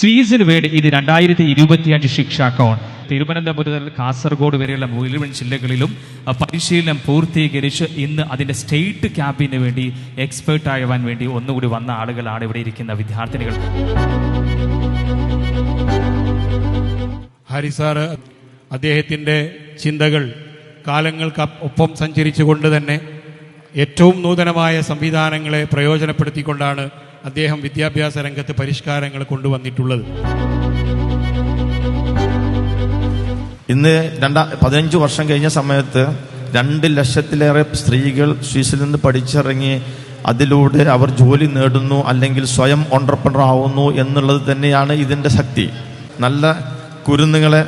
സ്വീസിന് വേണ്ടി ഇത് 2025 ശിക്ഷാ കോൺ. തിരുവനന്തപുരം മുതൽ കാസർഗോഡ് വരെയുള്ള മുഴുവൻ ജില്ലകളിലും പരിശീലനം പൂർത്തീകരിച്ച് ഇന്ന് അതിൻ്റെ സ്റ്റേറ്റ് ക്യാമ്പിന് വേണ്ടി എക്സ്പേർട്ട് ആവാൻ വേണ്ടി ഒന്നുകൂടി വന്ന ആളുകളാണ് ഇവിടെ ഇരിക്കുന്ന വിദ്യാർത്ഥിനികൾ. ഹരി സാറ് അദ്ദേഹത്തിൻ്റെ ചിന്തകൾ കാലങ്ങൾക്ക് ഒപ്പം സഞ്ചരിച്ചുകൊണ്ട് തന്നെ ഏറ്റവും നൂതനമായ സംവിധാനങ്ങളെ പ്രയോജനപ്പെടുത്തിക്കൊണ്ടാണ് അദ്ദേഹം വിദ്യാഭ്യാസ രംഗത്ത് പരിഷ്കാരങ്ങൾ കൊണ്ടുവന്നിട്ടുള്ളത്. ഇന്ന് 15 വർഷം കഴിഞ്ഞ സമയത്ത് 2 ലക്ഷത്തിലേറെ സ്ത്രീകൾ സ്വിസിൽ നിന്ന് പഠിച്ചിറങ്ങി അതിലൂടെ അവർ ജോലി നേടുന്നു, അല്ലെങ്കിൽ സ്വയം ഓൺട്രപ്രണർ ആവുന്നു എന്നുള്ളത് തന്നെയാണ് ഇതിൻ്റെ ശക്തി. നല്ല കുരുന്നുകളെ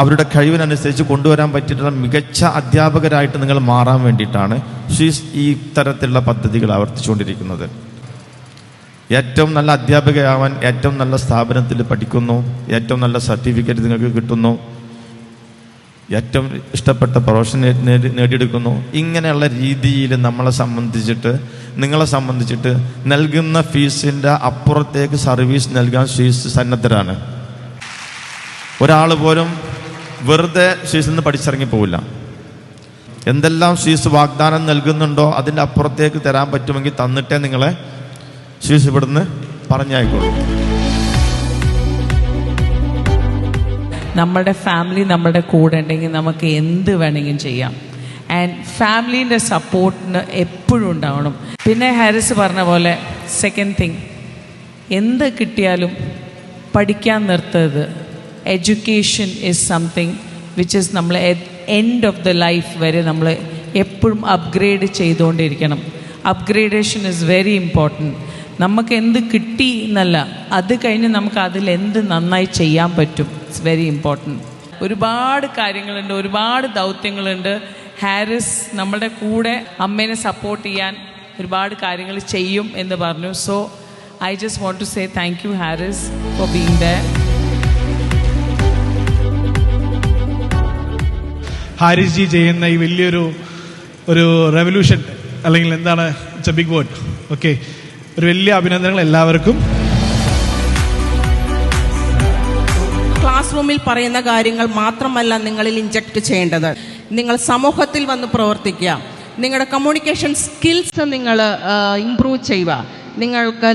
അവരുടെ കഴിവിനനുസരിച്ച് കൊണ്ടുവരാൻ പറ്റിയിട്ടുള്ള മികച്ച അധ്യാപകരായിട്ട് നിങ്ങൾ മാറാൻ വേണ്ടിയിട്ടാണ് സ്വിസ് ഈ തരത്തിലുള്ള പദ്ധതികൾ ആവർത്തിച്ചുകൊണ്ടിരിക്കുന്നത്. ഏറ്റവും നല്ല അധ്യാപകയാവാൻ ഏറ്റവും നല്ല സ്ഥാപനത്തിൽ പഠിക്കുന്നു, ഏറ്റവും നല്ല സർട്ടിഫിക്കറ്റ് നിങ്ങൾക്ക് കിട്ടുന്നു, ഏറ്റവും ഇഷ്ടപ്പെട്ട പ്രൊഫഷൻ നേടിയെടുക്കുന്നു. ഇങ്ങനെയുള്ള രീതിയിൽ നിങ്ങളെ സംബന്ധിച്ചിട്ട് നൽകുന്ന ഫീസിൻ്റെ അപ്പുറത്തേക്ക് സർവീസ് നൽകാൻ സ്വിസ് സന്നദ്ധരാണ്. ഒരാൾ പോലും വെറുതെ സ്വിസിൽ നിന്ന് പഠിച്ചിറങ്ങി പോവില്ല. എന്തെല്ലാം സ്വിസ് വാഗ്ദാനം നൽകുന്നുണ്ടോ അതിൻ്റെ അപ്പുറത്തേക്ക് തരാൻ പറ്റുമെങ്കിൽ തന്നിട്ടേ നിങ്ങളെ സ്വിസ് ഇവിടുന്ന് പറഞ്ഞയക്കുള്ളൂ. നമ്മുടെ ഫാമിലി നമ്മുടെ കൂടെ ഉണ്ടെങ്കിൽ നമുക്ക് എന്ത് വേണമെങ്കിലും ചെയ്യാം. ആൻഡ് ഫാമിലീൻ്റെ സപ്പോർട്ടിന് എപ്പോഴും ഉണ്ടാവണം. പിന്നെ ഹാരിസ് പറഞ്ഞ പോലെ സെക്കൻഡ് തിങ്, എന്ത് കിട്ടിയാലും പഠിക്കാൻ നിർത്തരുത്. Education is something which is നമ്മൾ എൻഡ് ഓഫ് ദ ലൈഫ് വരെ നമ്മൾ എപ്പോഴും അപ്ഗ്രേഡ് ചെയ്തുകൊണ്ടിരിക്കണം. Upgradation is very important. നമുക്ക് എന്ത് കിട്ടി എന്നല്ല, അത് കഴിഞ്ഞ് നമുക്ക് അതിൽ എന്ത് നന്നായി ചെയ്യാൻ പറ്റും, ഇറ്റ്സ് വെരി ഇമ്പോർട്ടൻറ്റ്. ഒരുപാട് കാര്യങ്ങളുണ്ട്, ഒരുപാട് ദൗത്യങ്ങളുണ്ട്. ഹാരിസ് നമ്മുടെ കൂടെ അമ്മേനെ സപ്പോർട്ട് ചെയ്യാൻ ഒരുപാട് കാര്യങ്ങൾ ചെയ്യും എന്ന് പറഞ്ഞു. So I just want to say thank you Haris for being there. Haris ji ചെയ്യുന്ന ഈ വലിയൊരു റെവല്യൂഷൻ, അല്ലെങ്കിൽ എന്താണ്, it's a big word. Okay, ഒരു വലിയ അഭിനന്ദനങ്ങൾ എല്ലാവർക്കും. ക്ലാസ് റൂമിൽ പറയുന്ന കാര്യങ്ങൾ മാത്രമല്ല നിങ്ങളിൽ ഇൻജക്റ്റ് ചെയ്യേണ്ടത്. നിങ്ങൾ സമൂഹത്തിൽ വന്ന് പ്രവർത്തിക്കുക. നിങ്ങളുടെ കമ്മ്യൂണിക്കേഷൻ സ്കിൽസ് നിങ്ങൾ ഇംപ്രൂവ് ചെയ്യുക. നിങ്ങൾക്ക്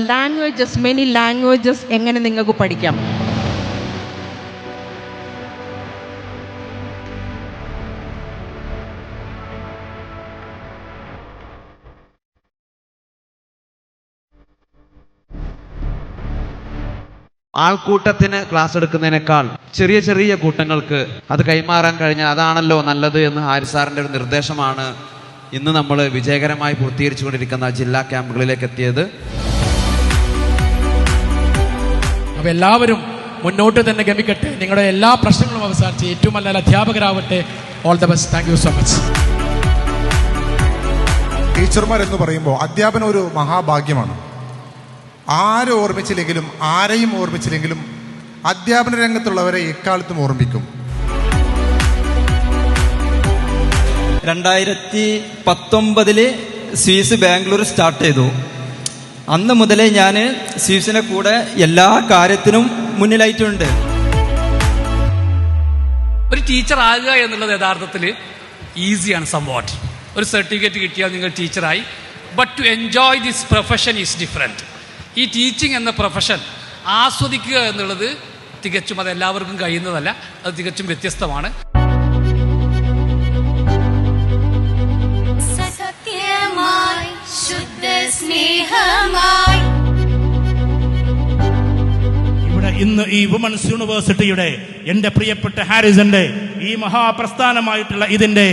മെനി ലാംഗ്വേജസ് എങ്ങനെ നിങ്ങൾക്ക് പഠിക്കാം. ആൾക്കൂട്ടത്തിന് ക്ലാസ് എടുക്കുന്നതിനേക്കാൾ ചെറിയ ചെറിയ കൂട്ടങ്ങൾക്ക് അത് കൈമാറാൻ കഴിഞ്ഞാൽ അതാണല്ലോ നല്ലത് എന്ന് ഹാരിസ് സാറിൻ്റെ ഒരു നിർദ്ദേശമാണ് ഇന്ന് നമ്മൾ വിജയകരമായി പൂർത്തീകരിച്ചുകൊണ്ടിരിക്കുന്ന ജില്ലാ ക്യാമ്പുകളിലേക്ക് എത്തിയത്. അപ്പോൾ എല്ലാവരും മുന്നോട്ട് തന്നെ ഗമിക്കട്ടെ. നിങ്ങളുടെ എല്ലാ പ്രശ്നങ്ങളും അവസാനിച്ച് ഏറ്റവും നല്ല അധ്യാപകരാവട്ടെ. All the best. Thank you so much. ടീച്ചർമാർ എന്ന് പറയുമ്പോൾ അധ്യാപനം ഒരു മഹാഭാഗ്യമാണ്. ആരെയും ഓർമ്മിച്ചില്ലെങ്കിലും അധ്യാപന രംഗത്തുള്ളവരെ എക്കാലത്തും ഓർമ്മിക്കും. 2019 സ്വീസ് ബാംഗ്ലൂർ സ്റ്റാർട്ട് ചെയ്തു. അന്ന് മുതലേ ഞാൻ സ്വീസിനെ കൂടെ എല്ലാ കാര്യത്തിനും മുന്നിലായിട്ടുണ്ട്. ഒരു ടീച്ചർ ആകുക എന്നുള്ളത് യഥാർത്ഥത്തിൽ ഈസിയാണ് സംവാട്ട്. ഒരു സർട്ടിഫിക്കറ്റ് കിട്ടിയാൽ നിങ്ങൾ ടീച്ചറായി. But to enjoy this profession is different. ഈ ടീച്ചിങ് എന്ന പ്രൊഫഷൻ ആസ്വദിക്കുക എന്നുള്ളത് തികച്ചും അത് എല്ലാവർക്കും കഴിയുന്നതല്ല, അത് തികച്ചും വ്യത്യസ്തമാണ്. സത്യമായി ശുദ്ധ സ്നേഹമായി ഇവിടെ ഇന്ന് ഈ വുമൻസ് യൂണിവേഴ്സിറ്റിയുടെ എൻ്റെ പ്രിയപ്പെട്ട ഹാരിസന്റെ ഈ മഹാപ്രസ്ഥാനമായിട്ടുള്ള ഇതിൻ്റെ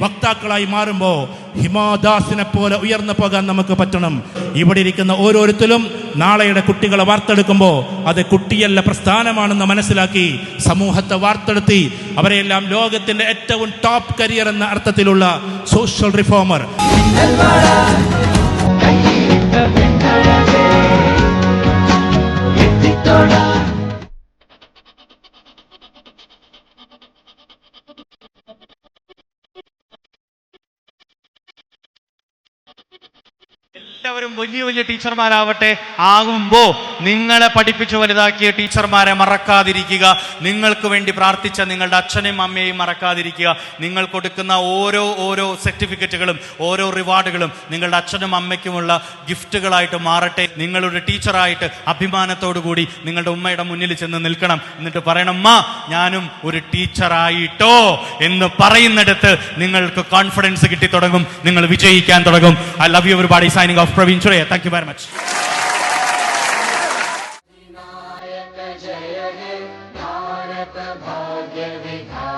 വക്താക്കളായി മാറുമ്പോൾ ഹിമാദാസിനെ പോലെ ഉയർന്നു പോകാൻ നമുക്ക് പറ്റണം. ഇവിടെ ഇരിക്കുന്ന ഓരോരുത്തരും നാളെയുടെ കുട്ടികളെ വാർത്തെടുക്കുമ്പോൾ അത് കുട്ടിയല്ല, പ്രസ്ഥാനമാണെന്ന് മനസ്സിലാക്കി സമൂഹത്തെ വാർത്തെടുത്തി അവരെയെല്ലാം ലോകത്തിന്റെ ഏറ്റവും ടോപ്പ് കരിയർ എന്ന അർത്ഥത്തിലുള്ള സോഷ്യൽ റിഫോമർ. എല്ലാവരും വലിയ വലിയ ടീച്ചർമാരാവട്ടെ ആകുമ്പോൾ നിങ്ങളെ പഠിപ്പിച്ച് വലുതാക്കിയ ടീച്ചർമാരെ മറക്കാതിരിക്കുക. നിങ്ങൾക്ക് വേണ്ടി പ്രാർത്ഥിച്ച നിങ്ങളുടെ അച്ഛനെയും അമ്മയെയും മറക്കാതിരിക്കുക. നിങ്ങൾ കൊടുക്കുന്ന ഓരോ സർട്ടിഫിക്കറ്റുകളും ഓരോ റിവാർഡുകളും നിങ്ങളുടെ അച്ഛനും അമ്മയ്ക്കുമുള്ള ഗിഫ്റ്റുകളായിട്ട് മാറട്ടെ. നിങ്ങളുടെ ടീച്ചറായിട്ട് അഭിമാനത്തോടു കൂടി നിങ്ങളുടെ ഉമ്മയുടെ മുന്നിൽ ചെന്ന് നിൽക്കണം. എന്നിട്ട് പറയണം, അമ്മ ഞാനും ഒരു ടീച്ചറായിട്ടോ എന്ന് പറയുന്നിടത്ത് നിങ്ങൾക്ക് കോൺഫിഡൻസ് കിട്ടി തുടങ്ങും, നിങ്ങൾ വിജയിക്കാൻ തുടങ്ങും. I love you everybody. Signing off, Praveen Churaya. Thank you very much. जय हे भारत भाग्य विधाता।